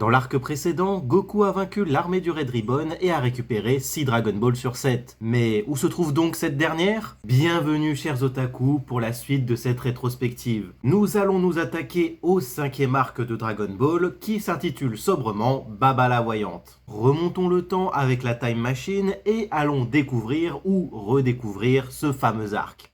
Dans l'arc précédent, Goku a vaincu l'armée du Red Ribbon et a récupéré 6 Dragon Ball sur 7. Mais où se trouve donc cette dernière? Bienvenue chers otaku pour la suite de cette rétrospective. Nous allons nous attaquer au 5e arc de Dragon Ball qui s'intitule sobrement Baba la Voyante. Remontons le temps avec la Time Machine et allons découvrir ou redécouvrir ce fameux arc.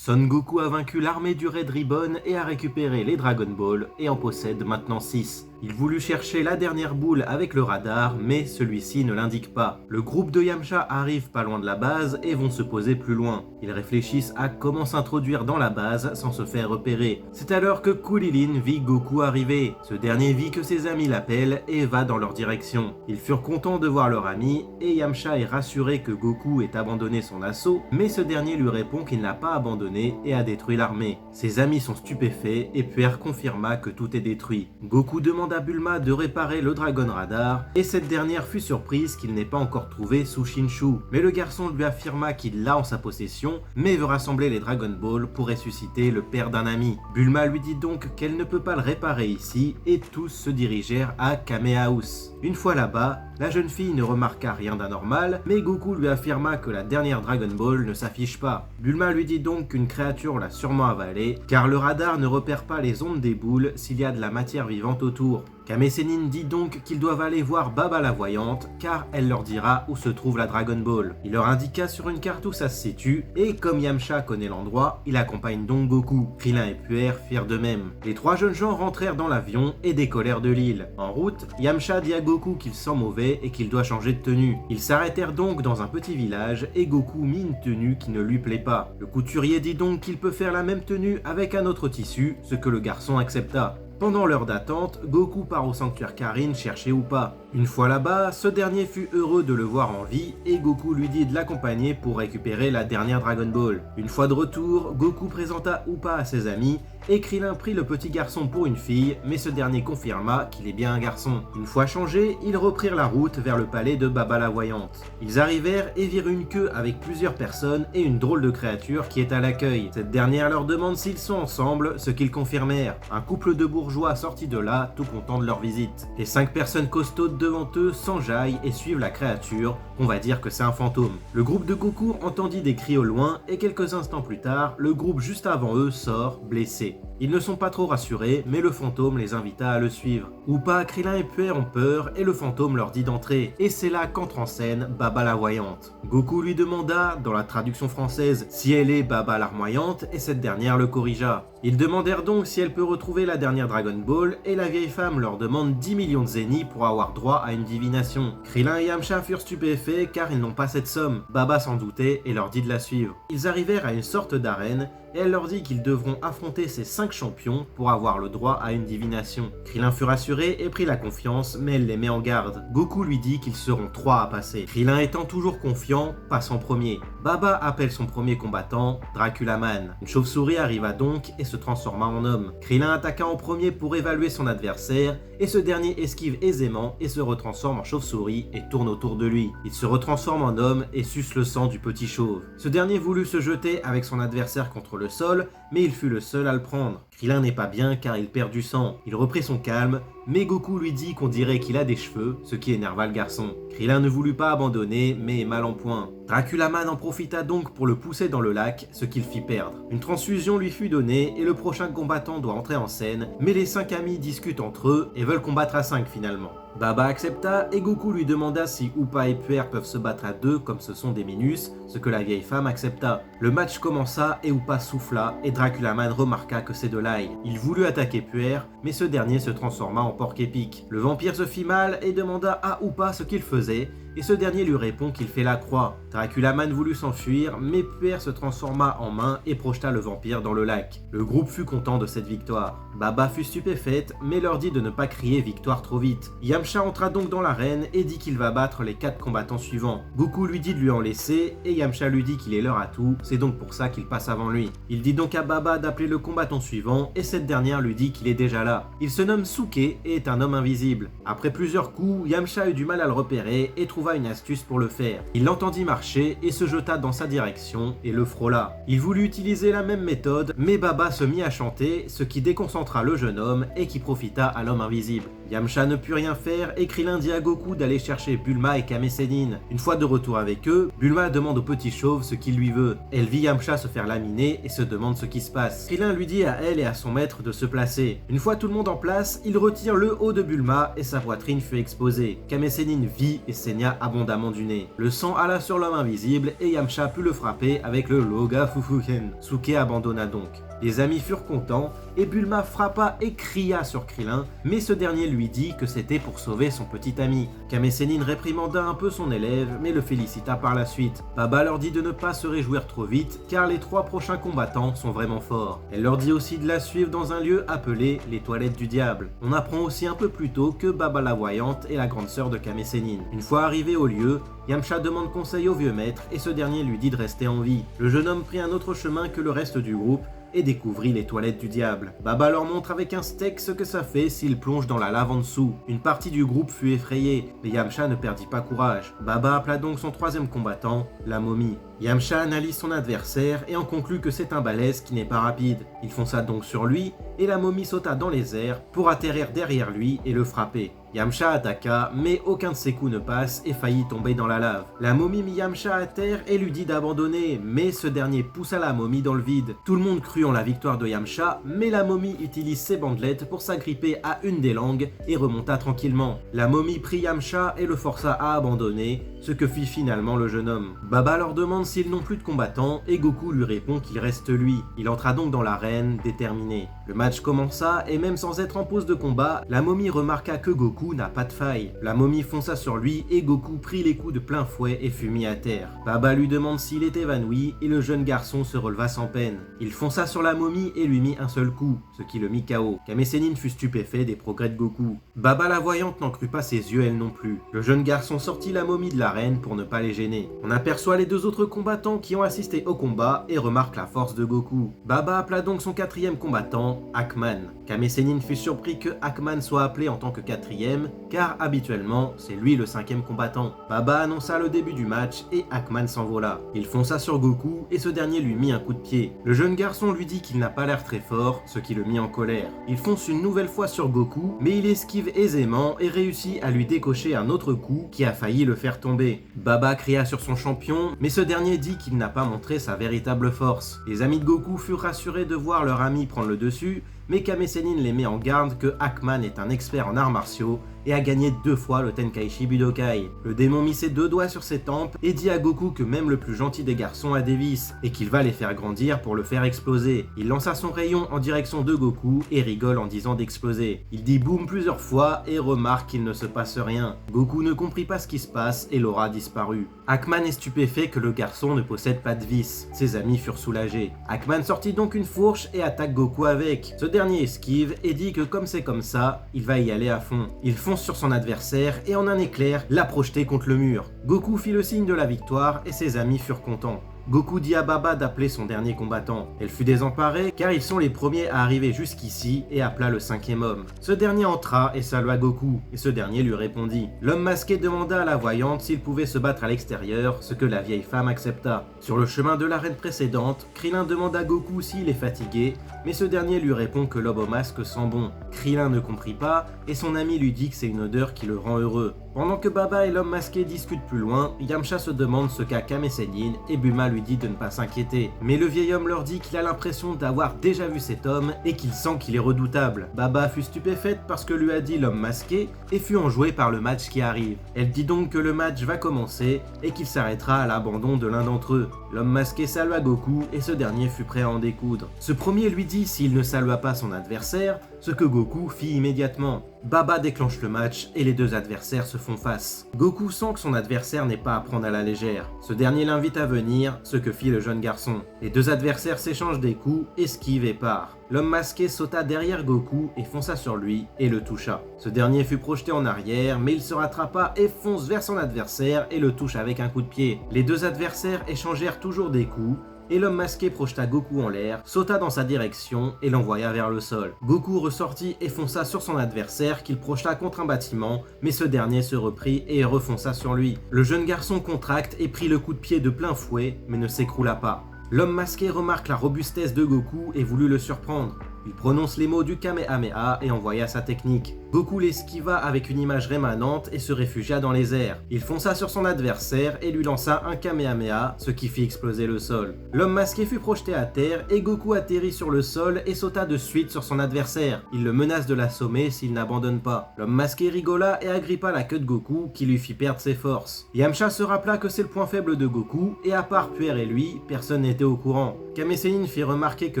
Son Goku a vaincu l'armée du Red Ribbon et a récupéré les Dragon Ball et en possède maintenant 6. Il voulut chercher la dernière boule avec le radar, mais celui-ci ne l'indique pas. Le groupe de Yamcha arrive pas loin de la base et vont se poser plus loin. Ils réfléchissent à comment s'introduire dans la base sans se faire repérer. C'est alors que Krillin vit Goku arriver. Ce dernier vit que ses amis l'appellent et va dans leur direction. Ils furent contents de voir leur ami et Yamcha est rassuré que Goku ait abandonné son assaut, mais ce dernier lui répond qu'il n'a pas abandonné et a détruit l'armée. Ses amis sont stupéfaits et Puer confirma que tout est détruit. Goku demande à Bulma de réparer le Dragon Radar et cette dernière fut surprise qu'il n'ait pas encore trouvé sous Shinshu. Mais le garçon lui affirma qu'il l'a en sa possession mais veut rassembler les Dragon Ball pour ressusciter le père d'un ami. Bulma lui dit donc qu'elle ne peut pas le réparer ici et tous se dirigèrent à Kame House. Une fois là-bas, la jeune fille ne remarqua rien d'anormal, mais Goku lui affirma que la dernière Dragon Ball ne s'affiche pas. Bulma lui dit donc qu'une créature l'a sûrement avalée, car le radar ne repère pas les ondes des boules s'il y a de la matière vivante autour. Kame Sennin dit donc qu'ils doivent aller voir Baba la Voyante, car elle leur dira où se trouve la Dragon Ball. Il leur indiqua sur une carte où ça se situe, et comme Yamcha connaît l'endroit, il accompagne donc Goku. Krillin et Puer firent de même. Les trois jeunes gens rentrèrent dans l'avion et décollèrent de l'île. En route, Yamcha dit à Goku qu'il sent mauvais et qu'il doit changer de tenue. Ils s'arrêtèrent donc dans un petit village et Goku mit une tenue qui ne lui plaît pas. Le couturier dit donc qu'il peut faire la même tenue avec un autre tissu, ce que le garçon accepta. Pendant l'heure d'attente, Goku part au sanctuaire Karin chercher Upa. Une fois là-bas, ce dernier fut heureux de le voir en vie et Goku lui dit de l'accompagner pour récupérer la dernière Dragon Ball. Une fois de retour, Goku présenta Upa à ses amis et Krillin prit le petit garçon pour une fille, mais ce dernier confirma qu'il est bien un garçon. Une fois changés, ils reprirent la route vers le palais de Baba la Voyante. Ils arrivèrent et virent une queue avec plusieurs personnes et une drôle de créature qui est à l'accueil. Cette dernière leur demande s'ils sont ensemble, ce qu'ils confirmèrent. Un couple de bourgeois sortit de là, tout content de leur visite. Les 5 personnes costaudes devant eux s'enjaillent et suivent la créature, on va dire que c'est un fantôme. Le groupe de Goku entendit des cris au loin et quelques instants plus tard, le groupe juste avant eux sort, blessé. Ils ne sont pas trop rassurés, mais le fantôme les invita à le suivre. Upa, Krillin et Puer ont peur et le fantôme leur dit d'entrer. Et c'est là qu'entre en scène Baba la Voyante. Goku lui demanda, dans la traduction française, si elle est Baba Larmoyante et cette dernière le corrigea. Ils demandèrent donc si elle peut retrouver la dernière Dragon Ball et la vieille femme leur demande 10 millions de zéniths pour avoir droit à une divination. Krillin et Yamcha furent stupéfaits car ils n'ont pas cette somme. Baba s'en doutait et leur dit de la suivre. Ils arrivèrent à une sorte d'arène et elle leur dit qu'ils devront affronter ces 5 champions pour avoir le droit à une divination. Krillin fut rassuré et prit la confiance, mais elle les met en garde. Goku lui dit qu'ils seront 3 à passer. Krillin étant toujours confiant, passe en premier. Baba appelle son premier combattant, Draculaman. Une chauve-souris arriva donc et se transforma en homme. Krillin attaqua en premier pour évaluer son adversaire, et ce dernier esquive aisément et se retransforme en chauve-souris et tourne autour de lui. Il se retransforme en homme et suce le sang du petit chauve. Ce dernier voulut se jeter avec son adversaire contre le sol, mais il fut le seul à le prendre. Krillin n'est pas bien car il perd du sang. Il reprit son calme, mais Goku lui dit qu'on dirait qu'il a des cheveux, ce qui énerva le garçon. Krillin ne voulut pas abandonner, mais est mal en point. Draculaman en profita donc pour le pousser dans le lac, ce qu'il fit perdre. Une transfusion lui fut donnée et le prochain combattant doit entrer en scène, mais les 5 amis discutent entre eux et veulent combattre à 5 finalement. Baba accepta et Goku lui demanda si Upa et Puer peuvent se battre à 2 comme ce sont des minus, ce que la vieille femme accepta. Le match commença et Upa souffla et Draculaman remarqua que c'est de l'ail. Il voulut attaquer Puer, mais ce dernier se transforma en porc épic. Le vampire se fit mal et demanda à Upa ce qu'il faisait, et ce dernier lui répond qu'il fait la croix. Draculaman voulut s'enfuir, mais Puer se transforma en main et projeta le vampire dans le lac. Le groupe fut content de cette victoire. Baba fut stupéfaite, mais leur dit de ne pas crier victoire trop vite. Yamcha entra donc dans l'arène et dit qu'il va battre les 4 combattants suivants. Goku lui dit de lui en laisser, et Yamcha lui dit qu'il est l'heure à tout, c'est donc pour ça qu'il passe avant lui. Il dit donc à Baba d'appeler le combattant suivant, et cette dernière lui dit qu'il est déjà là. Il se nomme Suke et est un homme invisible. Après plusieurs coups, Yamcha eut du mal à le repérer et trouva une astuce pour le faire. Il l'entendit marcher et se jeta dans sa direction et le frôla. Il voulut utiliser la même méthode, mais Baba se mit à chanter, ce qui déconcentra le jeune homme et qui profita à l'homme invisible. Yamcha ne put rien faire et Krillin dit à Goku d'aller chercher Bulma et Kame Sennin. Une fois de retour avec eux, Bulma demande au petit chauve ce qu'il lui veut. Elle vit Yamcha se faire laminer et se demande ce qui se passe. Krillin lui dit à elle et à son maître de se placer. Une fois tout le monde en place, il retire le haut de Bulma et sa poitrine fut exposée. Kame Sennin vit et saigna abondamment du nez. Le sang alla sur l'homme invisible et Yamcha put le frapper avec le Loga Fufuken. Suke abandonna donc. Les amis furent contents et Bulma frappa et cria sur Krillin, mais ce dernier lui dit que c'était pour sauver son petit ami. Kame Sennin réprimanda un peu son élève, mais le félicita par la suite. Baba leur dit de ne pas se réjouir trop vite, car les 3 prochains combattants sont vraiment forts. Elle leur dit aussi de la suivre dans un lieu appelé les Toilettes du Diable. On apprend aussi un peu plus tôt que Baba la Voyante est la grande sœur de Kame Sennin. Une fois arrivé au lieu, Yamcha demande conseil au vieux maître et ce dernier lui dit de rester en vie. Le jeune homme prit un autre chemin que le reste du groupe et découvrit les toilettes du diable. Baba leur montre avec un steak ce que ça fait s'ils plongent dans la lave en dessous. Une partie du groupe fut effrayée, mais Yamcha ne perdit pas courage. Baba appela donc son 3e combattant, la momie. Yamcha analyse son adversaire et en conclut que c'est un balèze qui n'est pas rapide. Il fonça donc sur lui et la momie sauta dans les airs pour atterrir derrière lui et le frapper. Yamcha attaqua, mais aucun de ses coups ne passe et faillit tomber dans la lave. La momie mit Yamcha à terre et lui dit d'abandonner, mais ce dernier poussa la momie dans le vide. Tout le monde crut en la victoire de Yamcha, mais la momie utilise ses bandelettes pour s'agripper à une des langues et remonta tranquillement. La momie prit Yamcha et le força à abandonner, ce que fit finalement le jeune homme. Baba leur demande s'ils n'ont plus de combattants et Goku lui répond qu'il reste lui. Il entra donc dans l'arène, déterminé. Le match commença et même sans être en pause de combat, la momie remarqua que Goku n'a pas de faille. La momie fonça sur lui et Goku prit les coups de plein fouet et fut mis à terre. Baba lui demande s'il est évanoui et le jeune garçon se releva sans peine. Il fonça sur la momie et lui mit un seul coup, ce qui le mit KO. Kame Sennin fut stupéfait des progrès de Goku. Baba la voyante n'en crut pas ses yeux elle non plus. Le jeune garçon sortit la momie de l'arène pour ne pas les gêner. On aperçoit les 2 autres combattants qui ont assisté au combat et remarque la force de Goku. Baba appela donc son 4e combattant, Hackman. Kame Sennin fut surpris que Hackman soit appelé en tant que 4e, car habituellement, c'est lui le 5e combattant. Baba annonça le début du match et Hackman s'envola. Il fonça sur Goku et ce dernier lui mit un coup de pied. Le jeune garçon lui dit qu'il n'a pas l'air très fort, ce qui le mit en colère. Il fonce une nouvelle fois sur Goku, mais il esquive aisément et réussit à lui décocher un autre coup qui a failli le faire tomber. Baba cria sur son champion, mais ce dernier dit qu'il n'a pas montré sa véritable force. Les amis de Goku furent rassurés de voir leur ami prendre le dessus, mais Kame Sennin les met en garde que Hackman est un expert en arts martiaux et a gagné 2 fois le Tenkaichi Budokai. Le démon mit ses 2 doigts sur ses tempes et dit à Goku que même le plus gentil des garçons a des vices et qu'il va les faire grandir pour le faire exploser. Il lança son rayon en direction de Goku et rigole en disant d'exploser. Il dit boum plusieurs fois et remarque qu'il ne se passe rien. Goku ne comprit pas ce qui se passe et l'aura disparu. Hackman est stupéfait que le garçon ne possède pas de vices. Ses amis furent soulagés. Hackman sortit donc une fourche et attaque Goku avec. Ce dernier esquive et dit que comme c'est comme ça, il va y aller à fond. Il fonce sur son adversaire et en un éclair, l'a projeté contre le mur. Goku fit le signe de la victoire et ses amis furent contents. Goku dit à Baba d'appeler son dernier combattant. Elle fut désemparée car ils sont les premiers à arriver jusqu'ici et appela le 5e homme. Ce dernier entra et salua Goku et ce dernier lui répondit. L'homme masqué demanda à la voyante s'il pouvait se battre à l'extérieur, ce que la vieille femme accepta. Sur le chemin de l'arène précédente, Krillin demande à Goku s'il est fatigué, mais ce dernier lui répond que l'homme au masque sent bon. Krillin ne comprit pas et son ami lui dit que c'est une odeur qui le rend heureux. Pendant que Baba et l'homme masqué discutent plus loin, Yamcha se demande ce qu'a Kame Sennin et Bulma lui dit de ne pas s'inquiéter. Mais le vieil homme leur dit qu'il a l'impression d'avoir déjà vu cet homme et qu'il sent qu'il est redoutable. Baba fut stupéfaite parce que lui a dit l'homme masqué et fut enjouée par le match qui arrive. Elle dit donc que le match va commencer et qu'il s'arrêtera à l'abandon de l'un d'entre eux. L'homme masqué salua Goku et ce dernier fut prêt à en découdre. Ce premier lui dit s'il ne salua pas son adversaire, ce que Goku fit immédiatement. Baba déclenche le match et les deux adversaires se font face. Goku sent que son adversaire n'est pas à prendre à la légère. Ce dernier l'invite à venir, ce que fit le jeune garçon. Les deux adversaires s'échangent des coups, esquivent et partent. L'homme masqué sauta derrière Goku et fonça sur lui et le toucha. Ce dernier fut projeté en arrière, mais il se rattrapa et fonce vers son adversaire et le touche avec un coup de pied. Les deux adversaires échangèrent toujours des coups, et l'homme masqué projeta Goku en l'air, sauta dans sa direction et l'envoya vers le sol. Goku ressortit et fonça sur son adversaire qu'il projeta contre un bâtiment, mais ce dernier se reprit et refonça sur lui. Le jeune garçon contracte et prit le coup de pied de plein fouet, mais ne s'écroula pas. L'homme masqué remarque la robustesse de Goku et voulut le surprendre. Il prononce les mots du Kamehameha et envoya sa technique. Goku l'esquiva avec une image rémanente et se réfugia dans les airs. Il fonça sur son adversaire et lui lança un Kamehameha, ce qui fit exploser le sol. L'homme masqué fut projeté à terre et Goku atterrit sur le sol et sauta de suite sur son adversaire. Il le menace de l'assommer s'il n'abandonne pas. L'homme masqué rigola et agrippa la queue de Goku qui lui fit perdre ses forces. Yamcha se rappela que c'est le point faible de Goku et à part Puer et lui, personne n'était au courant. Kame Sennin fit remarquer que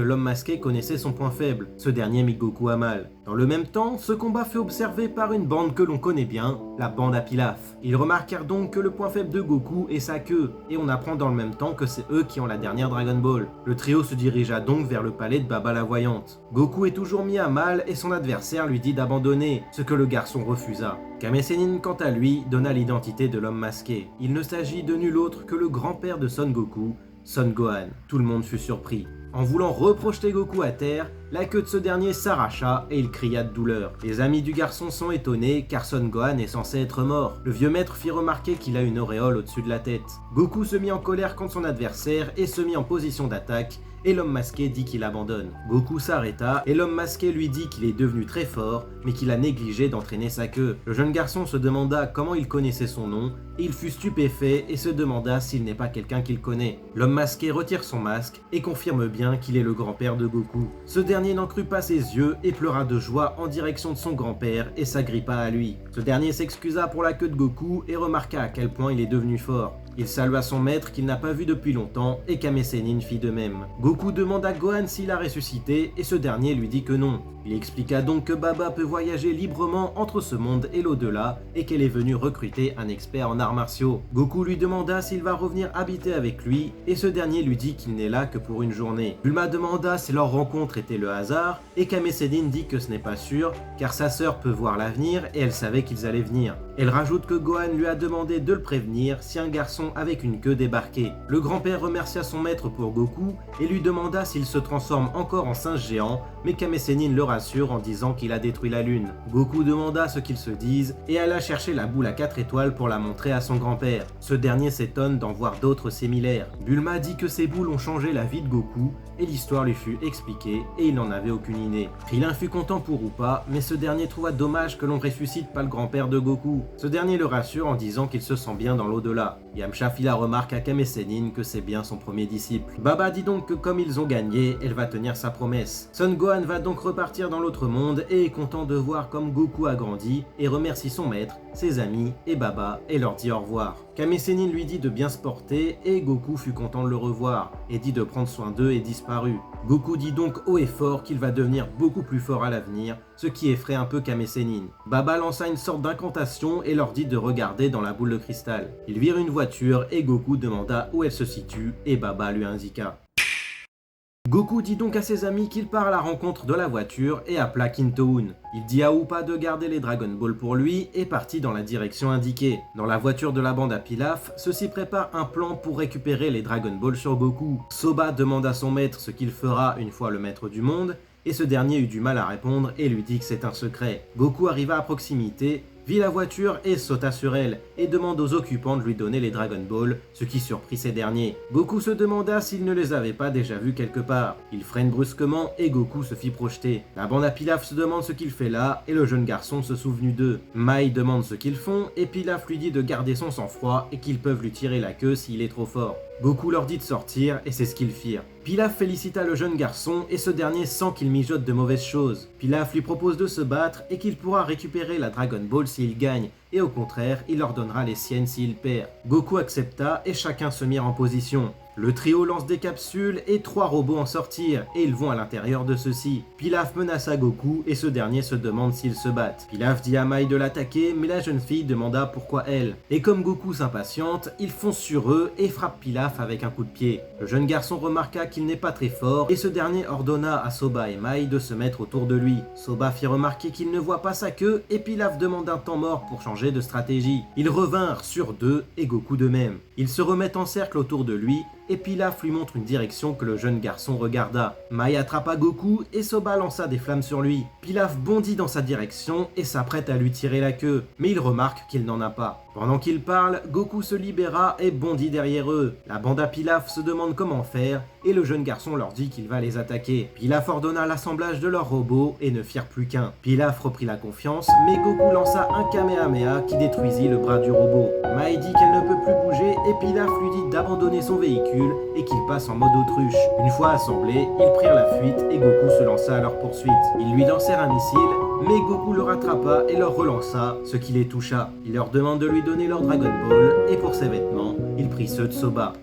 l'homme masqué connaissait son point faible. Ce dernier mit Goku à mal. Dans le même temps, ce combat fut observé par une bande que l'on connaît bien, la bande à Pilaf. Ils remarquèrent donc que le point faible de Goku est sa queue, et on apprend dans le même temps que c'est eux qui ont la dernière Dragon Ball. Le trio se dirigea donc vers le palais de Baba la Voyante. Goku est toujours mis à mal et son adversaire lui dit d'abandonner, ce que le garçon refusa. Kame Sennin, quant à lui, donna l'identité de l'homme masqué. Il ne s'agit de nul autre que le grand-père de Son Goku, Son Gohan. Tout le monde fut surpris. En voulant reprojeter Goku à terre, la queue de ce dernier s'arracha et il cria de douleur. Les amis du garçon sont étonnés car Son Gohan est censé être mort. Le vieux maître fit remarquer qu'il a une auréole au-dessus de la tête. Goku se mit en colère contre son adversaire et se mit en position d'attaque et l'homme masqué dit qu'il abandonne. Goku s'arrêta et l'homme masqué lui dit qu'il est devenu très fort mais qu'il a négligé d'entraîner sa queue. Le jeune garçon se demanda comment il connaissait son nom et il fut stupéfait et se demanda s'il n'est pas quelqu'un qu'il connaît. L'homme masqué retire son masque et confirme bien qu'il est le grand-père de Goku. Ce dernier n'en crut pas ses yeux et pleura de joie en direction de son grand-père et s'agrippa à lui. Ce dernier s'excusa pour la queue de Goku et remarqua à quel point il est devenu fort. Il salua son maître qu'il n'a pas vu depuis longtemps et Kame Sennin fit de même. Goku demanda à Gohan s'il a ressuscité et ce dernier lui dit que non. Il expliqua donc que Baba peut voyager librement entre ce monde et l'au-delà et qu'elle est venue recruter un expert en arts martiaux. Goku lui demanda s'il va revenir habiter avec lui et ce dernier lui dit qu'il n'est là que pour une journée. Bulma demanda si leur rencontre était le hasard et Kame Sennin dit que ce n'est pas sûr car sa sœur peut voir l'avenir et elle savait qu'ils allaient venir. Elle rajoute que Gohan lui a demandé de le prévenir si un garçon avec une queue débarquait. Le grand-père remercia son maître pour Goku et lui demanda s'il se transforme encore en singe géant, mais Kame Sennin le rassure en disant qu'il a détruit la lune. Goku demanda ce qu'ils se disent et alla chercher la boule à 4 étoiles pour la montrer à son grand-père. Ce dernier s'étonne d'en voir d'autres similaires. Bulma dit que ces boules ont changé la vie de Goku et l'histoire lui fut expliquée et il n'en avait aucune idée. Krillin fut content pour Upa, mais ce dernier trouva dommage que l'on ressuscite pas le grand-père de Goku. Ce dernier le rassure en disant qu'il se sent bien dans l'au-delà. Yamcha fit la remarque à Kame Sennin que c'est bien son premier disciple. Baba dit donc que comme ils ont gagné, elle va tenir sa promesse. Son Gohan va donc repartir dans l'autre monde et est content de voir comme Goku a grandi et remercie son maître, ses amis et Baba et leur dit au revoir. Kame Sennin lui dit de bien se porter et Goku fut content de le revoir et dit de prendre soin d'eux et disparut. Goku dit donc haut et fort qu'il va devenir beaucoup plus fort à l'avenir, ce qui effraie un peu Kame Sennin. Baba lança une sorte d'incantation et leur dit de regarder dans la boule de cristal. Ils virent une voiture et Goku demanda où elle se situe et Baba lui indiqua. Goku dit donc à ses amis qu'il part à la rencontre de la voiture et appela Kintoun. Il dit à Upa de garder les Dragon Ball pour lui et partit dans la direction indiquée. Dans la voiture de la bande à Pilaf, ceux-ci préparent un plan pour récupérer les Dragon Ball sur Goku. Soba demande à son maître ce qu'il fera une fois le maître du monde et ce dernier eut du mal à répondre et lui dit que c'est un secret. Goku arriva à proximité, vit la voiture et sauta sur elle, et demande aux occupants de lui donner les Dragon Ball, ce qui surprit ces derniers. Goku se demanda s'il ne les avait pas déjà vus quelque part. Il freine brusquement et Goku se fit projeter. La bande à Pilaf se demande ce qu'il fait là, et le jeune garçon se souvenu d'eux. Mai demande ce qu'ils font, et Pilaf lui dit de garder son sang-froid et qu'ils peuvent lui tirer la queue s'il est trop fort. Goku leur dit de sortir, et c'est ce qu'ils firent. Pilaf félicita le jeune garçon, et ce dernier sent qu'il mijote de mauvaises choses. Pilaf lui propose de se battre, et qu'il pourra récupérer la Dragon Ball s'il gagne, et au contraire, il leur donnera les siennes s'il perd. Goku accepta, et chacun se mit en position. Le trio lance des capsules et 3 robots en sortirent et ils vont à l'intérieur de ceux-ci. Pilaf menaça Goku et ce dernier se demande s'ils se battent. Pilaf dit à Mai de l'attaquer mais la jeune fille demanda pourquoi elle. Et comme Goku s'impatiente, il fonce sur eux et frappe Pilaf avec un coup de pied. Le jeune garçon remarqua qu'il n'est pas très fort et ce dernier ordonna à Soba et Mai de se mettre autour de lui. Soba fit remarquer qu'il ne voit pas sa queue et Pilaf demande un temps mort pour changer de stratégie. Ils revinrent sur 2 et Goku de même. Ils se remettent en cercle autour de lui et Pilaf lui montre une direction que le jeune garçon regarda. Mai attrapa Goku et Soba lança des flammes sur lui. Pilaf bondit dans sa direction et s'apprête à lui tirer la queue, mais il remarque qu'il n'en a pas. Pendant qu'il parle, Goku se libéra et bondit derrière eux. La bande à Pilaf se demande comment faire et le jeune garçon leur dit qu'il va les attaquer. Pilaf ordonna l'assemblage de leurs robots et ne firent plus qu'un. Pilaf reprit la confiance, mais Goku lança un Kamehameha qui détruisit le bras du robot. Mai dit qu'elle ne peut plus bouger et Pilaf lui dit d'abandonner son véhicule et qu'il passe en mode autruche. Une fois assemblés, ils prirent la fuite et Goku se lança à leur poursuite. Ils lui lancèrent un missile, mais Goku le rattrapa et leur relança, ce qui les toucha. Il leur demande de lui donner leur Dragon Ball et pour ses vêtements, il prit ceux de Soba.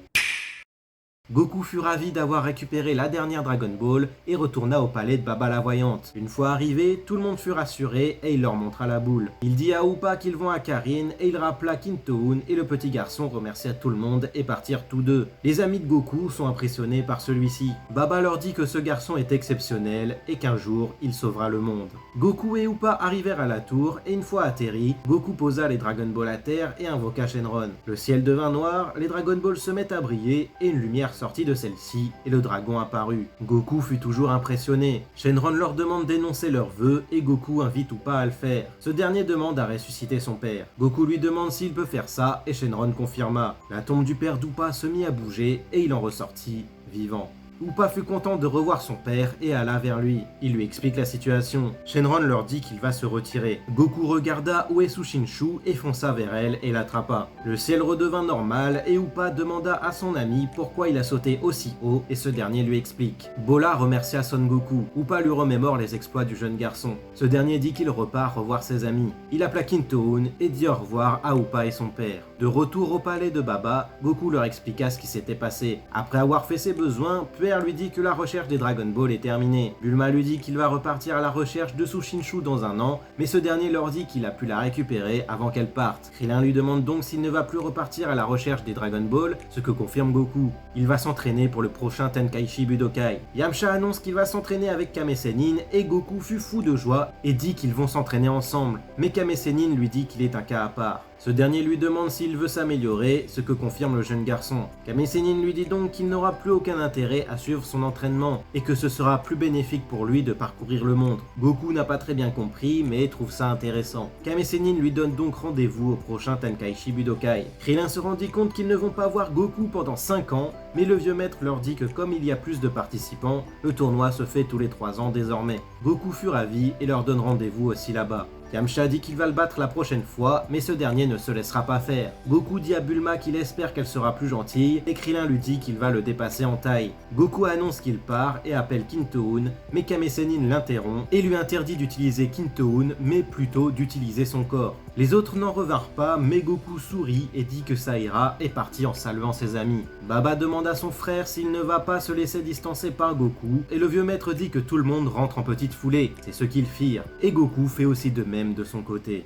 Goku fut ravi d'avoir récupéré la dernière Dragon Ball et retourna au palais de Baba la Voyante. Une fois arrivé, tout le monde fut rassuré et il leur montra la boule. Il dit à Upa qu'ils vont à Karin et il rappela Kintoun et le petit garçon remercia tout le monde et partirent tous deux. Les amis de Goku sont impressionnés par celui-ci. Baba leur dit que ce garçon est exceptionnel et qu'un jour il sauvera le monde. Goku et Upa arrivèrent à la tour et une fois atterris, Goku posa les Dragon Ball à terre et invoqua Shenron. Le ciel devint noir, les Dragon Ball se mettent à briller et une lumière sortit de celle-ci et le dragon apparut. Goku fut toujours impressionné. Shenron leur demande d'énoncer leurs vœux et Goku invite Upa à le faire. Ce dernier demande à ressusciter son père. Goku lui demande s'il peut faire ça et Shenron confirma. La tombe du père d'Upa se mit à bouger et il en ressortit vivant. Upa fut content de revoir son père et alla vers lui. Il lui explique la situation. Shenron leur dit qu'il va se retirer. Goku regarda où est Sushinshu et fonça vers elle et l'attrapa. Le ciel redevint normal et Upa demanda à son ami pourquoi il a sauté aussi haut et ce dernier lui explique. Bola remercia Son Goku. Upa lui remémore les exploits du jeune garçon. Ce dernier dit qu'il repart revoir ses amis. Il appela Kintoun et dit au revoir à Upa et son père. De retour au palais de Baba, Goku leur expliqua ce qui s'était passé. Après avoir fait ses besoins, Puer lui dit que la recherche des Dragon Ball est terminée. Bulma lui dit qu'il va repartir à la recherche de Sushinshu dans un an, mais ce dernier leur dit qu'il a pu la récupérer avant qu'elle parte. Krillin lui demande donc s'il ne va plus repartir à la recherche des Dragon Ball, ce que confirme Goku. Il va s'entraîner pour le prochain Tenkaichi Budokai. Yamcha annonce qu'il va s'entraîner avec Kame Sennin et Goku fut fou de joie et dit qu'ils vont s'entraîner ensemble. Mais Kame Sennin lui dit qu'il est un cas à part. Ce dernier lui demande s'il veut s'améliorer, ce que confirme le jeune garçon. Kame Sennin lui dit donc qu'il n'aura plus aucun intérêt à suivre son entraînement et que ce sera plus bénéfique pour lui de parcourir le monde. Goku n'a pas très bien compris mais trouve ça intéressant. Kame Sennin lui donne donc rendez-vous au prochain Tenkaichi Budokai. Krillin se rendit compte qu'ils ne vont pas voir Goku pendant 5 ans, mais le vieux maître leur dit que comme il y a plus de participants, le tournoi se fait tous les 3 ans désormais. Goku fut ravi et leur donne rendez-vous aussi là-bas. Yamcha dit qu'il va le battre la prochaine fois, mais ce dernier ne se laissera pas faire. Goku dit à Bulma qu'il espère qu'elle sera plus gentille, et Krillin lui dit qu'il va le dépasser en taille. Goku annonce qu'il part et appelle Kintoun, mais Kame Sennin l'interrompt et lui interdit d'utiliser Kintoun, mais plutôt d'utiliser son corps. Les autres n'en revinrent pas, mais Goku sourit et dit que ça ira et partit en saluant ses amis. Baba demande à son frère s'il ne va pas se laisser distancer par Goku, et le vieux maître dit que tout le monde rentre en petite foulée. C'est ce qu'ils firent, et Goku fait aussi de même de son côté.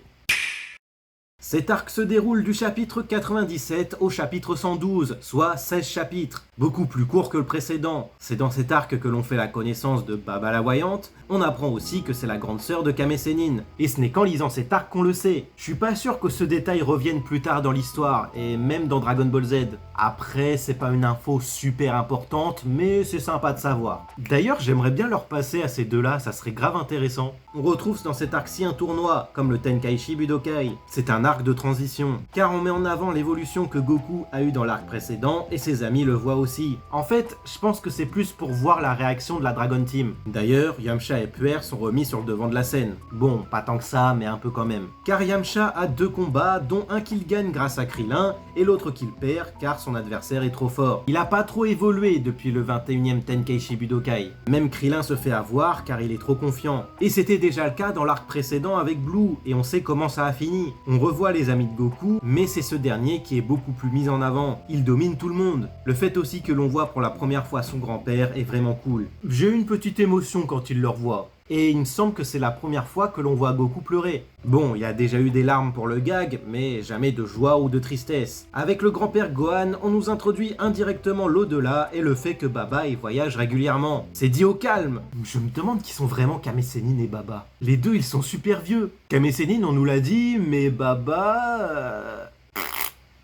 Cet arc se déroule du chapitre 97 au chapitre 112, soit 16 chapitres, beaucoup plus court que le précédent. C'est dans cet arc que l'on fait la connaissance de Baba la Voyante, on apprend aussi que c'est la grande sœur de Kame Sennin, et ce n'est qu'en lisant cet arc qu'on le sait. Je suis pas sûr que ce détail revienne plus tard dans l'histoire, et même dans Dragon Ball Z. Après, c'est pas une info super importante, mais c'est sympa de savoir. D'ailleurs, j'aimerais bien leur passer à ces deux-là, ça serait grave intéressant. On retrouve dans cet arc-ci un tournoi, comme le Tenkaichi Budokai. C'est un arc de transition, car on met en avant l'évolution que Goku a eu dans l'arc précédent, et ses amis le voient aussi. En fait, je pense que c'est plus pour voir la réaction de la Dragon Team. D'ailleurs, Yamcha et Puer sont remis sur le devant de la scène. Bon, pas tant que ça, mais un peu quand même. Car Yamcha a 2 combats, dont un qu'il gagne grâce à Krillin, et l'autre qu'il perd car son adversaire est trop fort. Il a pas trop évolué depuis le 21e Tenkaichi Budokai. Même Krillin se fait avoir car il est trop confiant. Et c'était déjà le cas dans l'arc précédent avec Blue, et on sait comment ça a fini. On revoit les amis de Goku, mais c'est ce dernier qui est beaucoup plus mis en avant. Il domine tout le monde. Le fait aussi aussi que l'on voit pour la première fois son grand-père est vraiment cool. J'ai eu une petite émotion quand il le revoit. Et il me semble que c'est la première fois que l'on voit Goku pleurer. Bon, il y a déjà eu des larmes pour le gag, mais jamais de joie ou de tristesse. Avec le grand-père Gohan, on nous introduit indirectement l'au-delà et le fait que Baba y voyage régulièrement. C'est dit au calme. Je me demande qui sont vraiment Kame Sennin et Baba. Les deux, ils sont super vieux. Kame Sennin, on nous l'a dit, mais Baba...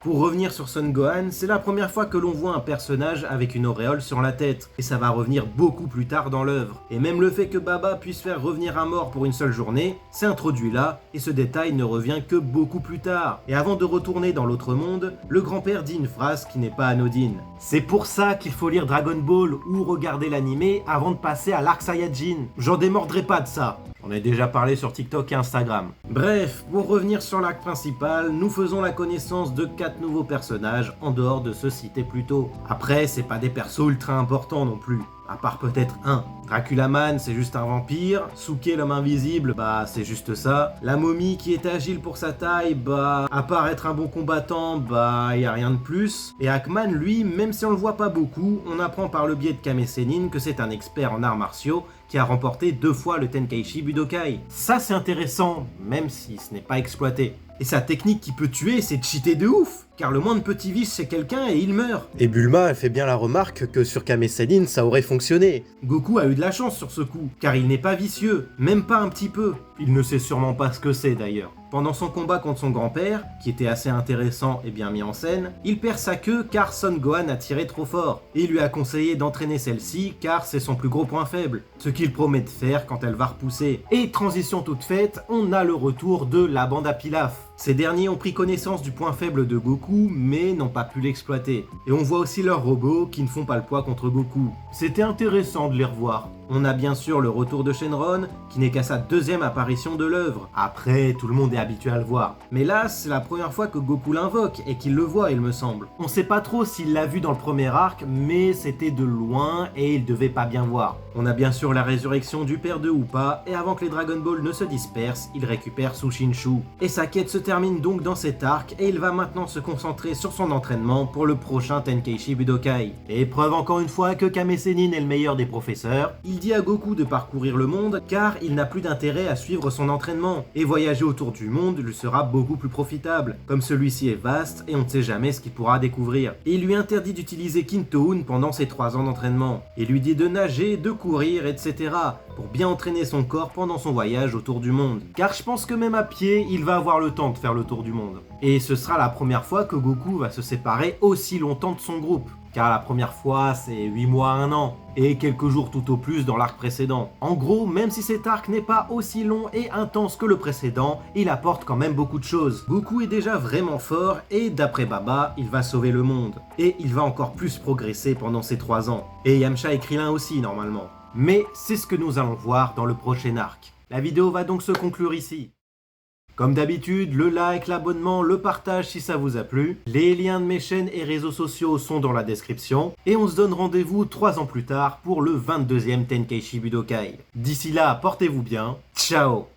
Pour revenir sur Son Gohan, c'est la première fois que l'on voit un personnage avec une auréole sur la tête, et ça va revenir beaucoup plus tard dans l'œuvre. Et même le fait que Baba puisse faire revenir un mort pour une seule journée, c'est introduit là, et ce détail ne revient que beaucoup plus tard. Et avant de retourner dans l'autre monde, le grand-père dit une phrase qui n'est pas anodine. C'est pour ça qu'il faut lire Dragon Ball ou regarder l'animé avant de passer à l'arc Saiyajin. J'en démordrai pas de ça. On a déjà parlé sur TikTok et Instagram. Bref, pour revenir sur l'arc principal, nous faisons la connaissance de 4 nouveaux personnages en dehors de ceux cités plus tôt. Après, c'est pas des persos ultra importants non plus. À part peut-être un. Dracula Man, c'est juste un vampire. Souké, l'homme invisible, bah c'est juste ça. La momie qui est agile pour sa taille, bah à part être un bon combattant, bah y a rien de plus. Et Hackman, lui, même si on le voit pas beaucoup, on apprend par le biais de Kame Sennin que c'est un expert en arts martiaux qui a remporté 2 fois le Tenkaichi Budokai. Ça c'est intéressant, même si ce n'est pas exploité. Et sa technique qui peut tuer, c'est cheater de ouf, car le moindre petit vice chez quelqu'un et il meurt. Et Bulma, elle fait bien la remarque que sur Kame Sennin, ça aurait fonctionné. Goku a eu de la chance sur ce coup, car il n'est pas vicieux, même pas un petit peu. Il ne sait sûrement pas ce que c'est d'ailleurs. Pendant son combat contre son grand-père, qui était assez intéressant et bien mis en scène, il perd sa queue car Son Gohan a tiré trop fort, et il lui a conseillé d'entraîner celle-ci car c'est son plus gros point faible, ce qu'il promet de faire quand elle va repousser. Et transition toute faite, on a le retour de la bande à Pilaf. Ces derniers ont pris connaissance du point faible de Goku, mais n'ont pas pu l'exploiter. Et on voit aussi leurs robots qui ne font pas le poids contre Goku. C'était intéressant de les revoir. On a bien sûr le retour de Shenron, qui n'est qu'à sa 2e apparition de l'œuvre. Après, tout le monde est habitué à le voir. Mais là, c'est la première fois que Goku l'invoque, et qu'il le voit, il me semble. On sait pas trop s'il l'a vu dans le premier arc, mais c'était de loin, et il devait pas bien voir. On a bien sûr la résurrection du père de Upa, et avant que les Dragon Ball ne se dispersent, il récupère Sushinshu. Et sa quête se termine donc dans cet arc, et il va maintenant se concentrer sur son entraînement pour le prochain Tenkaichi Budokai. Et preuve encore une fois que Kame Sennin est le meilleur des professeurs, il dit à Goku de parcourir le monde, car il n'a plus d'intérêt à suivre son entraînement, et voyager autour du monde lui sera beaucoup plus profitable, comme celui-ci est vaste et on ne sait jamais ce qu'il pourra découvrir. Et il lui interdit d'utiliser Kintoon pendant ses 3 ans d'entraînement, et lui dit de nager, de courir, etc., pour bien entraîner son corps pendant son voyage autour du monde. Car je pense que même à pied, il va avoir le temps de faire le tour du monde. Et ce sera la première fois que Goku va se séparer aussi longtemps de son groupe. Car la première fois, c'est 8 mois à 1 an, et quelques jours tout au plus dans l'arc précédent. En gros, même si cet arc n'est pas aussi long et intense que le précédent, il apporte quand même beaucoup de choses. Goku est déjà vraiment fort, et d'après Baba, il va sauver le monde. Et il va encore plus progresser pendant ces 3 ans. Et Yamcha et Krillin aussi, normalement. Mais c'est ce que nous allons voir dans le prochain arc. La vidéo va donc se conclure ici. Comme d'habitude, le like, l'abonnement, le partage si ça vous a plu. Les liens de mes chaînes et réseaux sociaux sont dans la description. Et on se donne rendez-vous 3 ans plus tard pour le 22e Tenkaichi Budokai. D'ici là, portez-vous bien. Ciao!